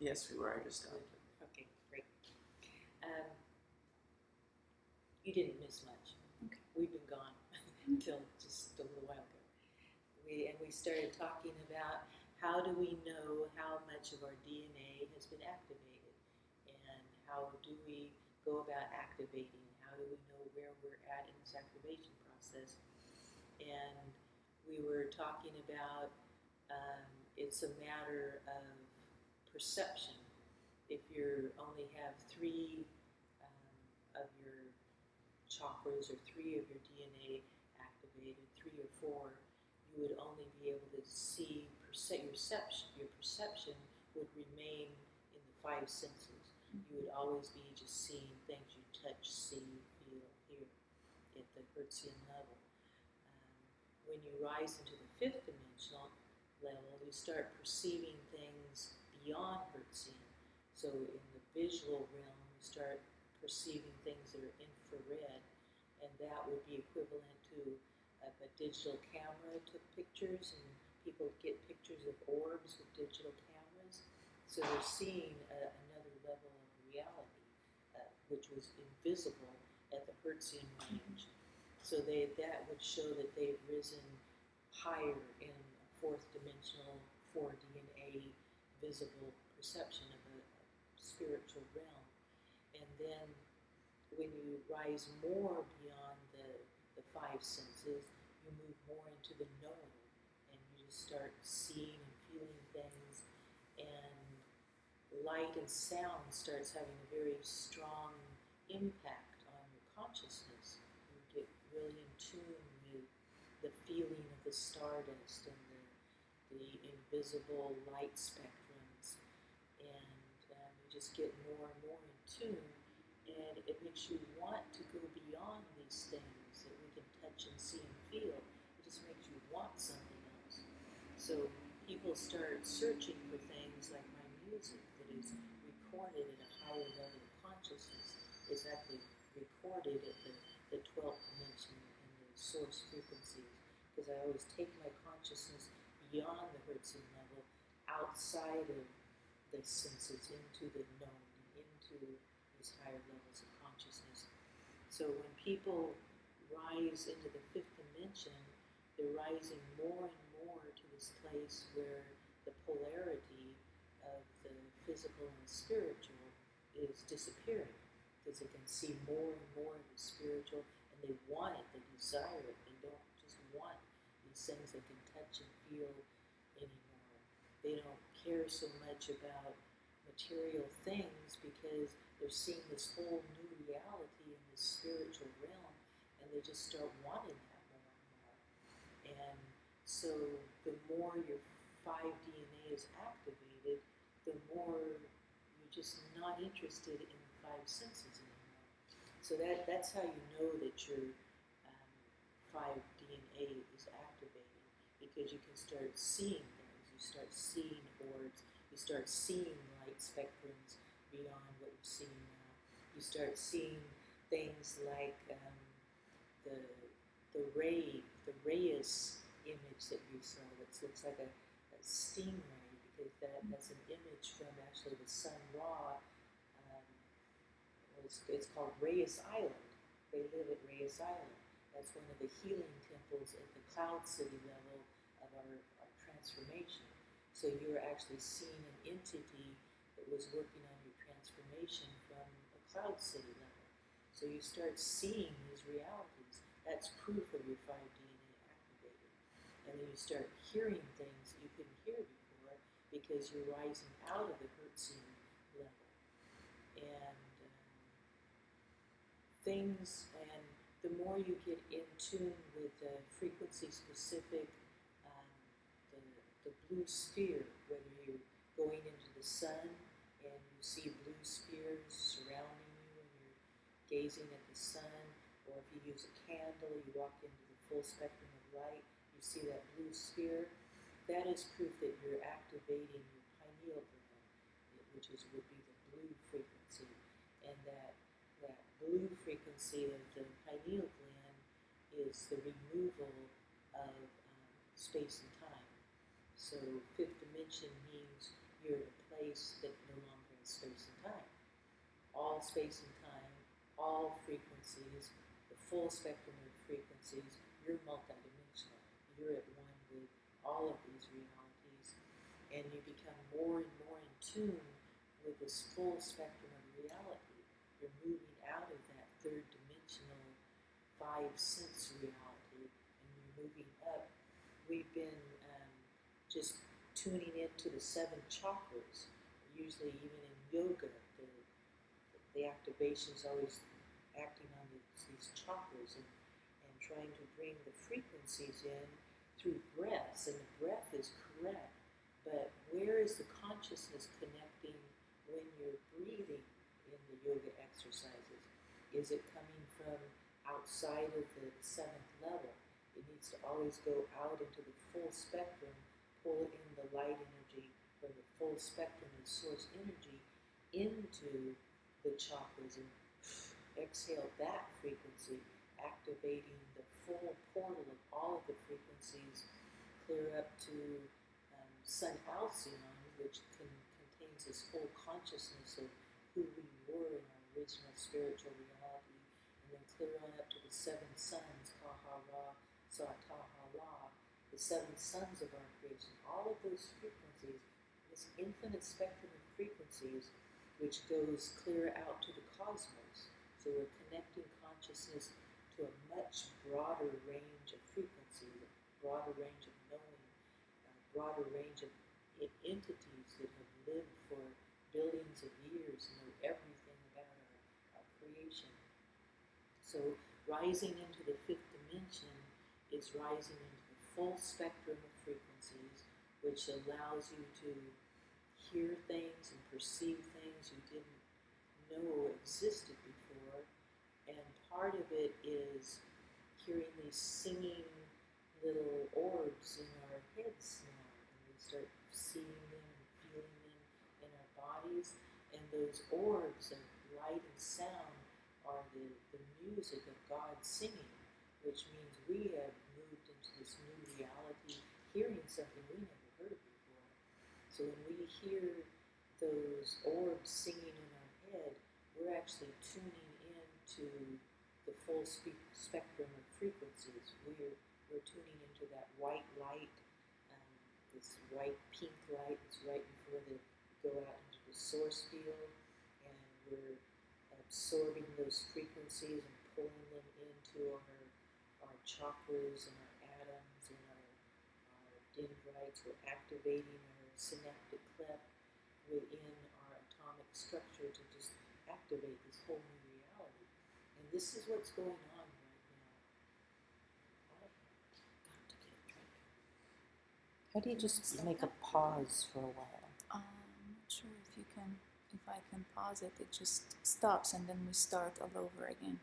Yes, we were. I just stopped. Okay, great. You didn't miss much. Okay. We've been gone until just a little while ago. We started talking about how do we know how much of our DNA has been activated, and how do we go about activating? How do we know where we're at in this activation process? And we were talking about it's a matter of perception. If you only have three of your chakras or three of your DNA activated, 3 or 4, you would only be able to see your perception would remain in the 5 senses. You would always be just seeing things you touch, see, feel, hear at the Hertzian level. When you rise into the 5th dimensional level, you start perceiving things beyond Hertzian. So in the visual realm, you start perceiving things that are infrared, and that would be equivalent to a digital camera took pictures, and people get pictures of orbs with digital cameras. So they're seeing another level of reality, which was invisible at the Hertzian range. So that would show that they've risen higher in a 4th dimensional, 4 DNA visible perception of a spiritual realm. And then when you rise more beyond the 5 senses, you move more into the knowing, and you just start seeing and feeling things, and light and sound starts having a very strong impact on your consciousness. You get really in tune with the feeling of the stardust and the invisible light spectrums, and you just get more and more in tune, and it makes you want to go beyond these things that we can touch and see and feel. It just makes you want something else. So people start searching for things like my music that is recorded at a higher level of consciousness. It's actually recorded at the 12th dimension in the source frequencies, because I always take my consciousness beyond the Hertzian level, outside of the senses, into the known, into these higher levels of consciousness. So when people rise into the 5th dimension, they're rising more and more to this place where the polarity of the physical and the spiritual is disappearing, because they can see more and more of the spiritual, and they want it, they desire it. They don't just want these things they can touch and feel anymore. They don't care so much about material things, because they're seeing this whole new reality in this spiritual realm, and they just start wanting that more and more. And so the more your 5 DNA is activated, the more you're just not interested in the 5 senses anymore. So that's how you know that your 5 DNA is activated, because you can start seeing things. You start seeing orbs. You start seeing light spectrums beyond what you're seeing now. You start seeing things like the Reyes image that you saw, that looks like a stingray, because that's an image from actually the Sun Ra. It's called Reyes Island. They live at Reyes Island. That's one of the healing temples at the Cloud City level of our transformation. So you're actually seeing an entity that was working on your transformation from a Cloud City level. So you start seeing these realities. That's proof of your 5 DNA activated. And then you start hearing things you couldn't hear before, because you're rising out of the Hertzian level. And the more you get in tune with the frequency-specific, the blue sphere, whether you're going into the sun and you see blue spheres surrounding you and you're gazing at the sun, or if you use a candle, you walk into the full spectrum of light, you see that blue sphere, that is proof that you're activating your pineal gland, which would be the blue frequency. And that blue frequency of the pineal gland is the removal of space and time. So 5th dimension means you're in a place that no space and time. All space and time, all frequencies, the full spectrum of frequencies. You're multidimensional. You're at one with all of these realities, and you become more and more in tune with this full spectrum of reality. You're moving out of that third dimensional five sense reality, and you're moving up. We've been just tuning into the seven chakras. Usually, even in yoga, the activation is always acting on these chakras and trying to bring the frequencies in through breaths. And the breath is correct, but where is the consciousness connecting when you're breathing in the yoga exercises? Is it coming from outside of the seventh level? It needs to always go out into the full spectrum, pull in the light energy from the full spectrum of source energy into the chakras and exhale that frequency, activating the full portal of all of the frequencies, clear up to Sun Alcyon, which contains this full consciousness of who we were in our original spiritual reality, and then clear on up to the seven suns, Kahara, Satahala, the seven suns of our creation. All of those frequencies, this infinite spectrum of frequencies, which goes clear out to the cosmos. So we're connecting consciousness to a much broader range of frequencies, a broader range of knowing, a broader range of entities that have lived for billions of years and know everything about our creation. So rising into the fifth dimension is rising into the full spectrum of frequencies, which allows you to hear things and perceive things you didn't know existed before. And part of it is hearing these singing little orbs in our heads now, and we start seeing them and feeling them in our bodies. And those orbs of light and sound are the music of God singing, which means we have moved into this new reality, hearing something we never heard before. So when we hear those orbs singing in our head, we're actually tuning into the full spectrum of frequencies. We're tuning into that white light, this white pink light that's right before they go out into the source field, and we're absorbing those frequencies and pulling them into our chakras and our atoms and our dendrites. We're activating our synaptic cleft within our atomic structure to just activate this whole new reality. And this is what's going on right now. I've got to get a drink. How do you just make a pause for a while? I'm not sure if I can pause it. It just stops and then we start all over again.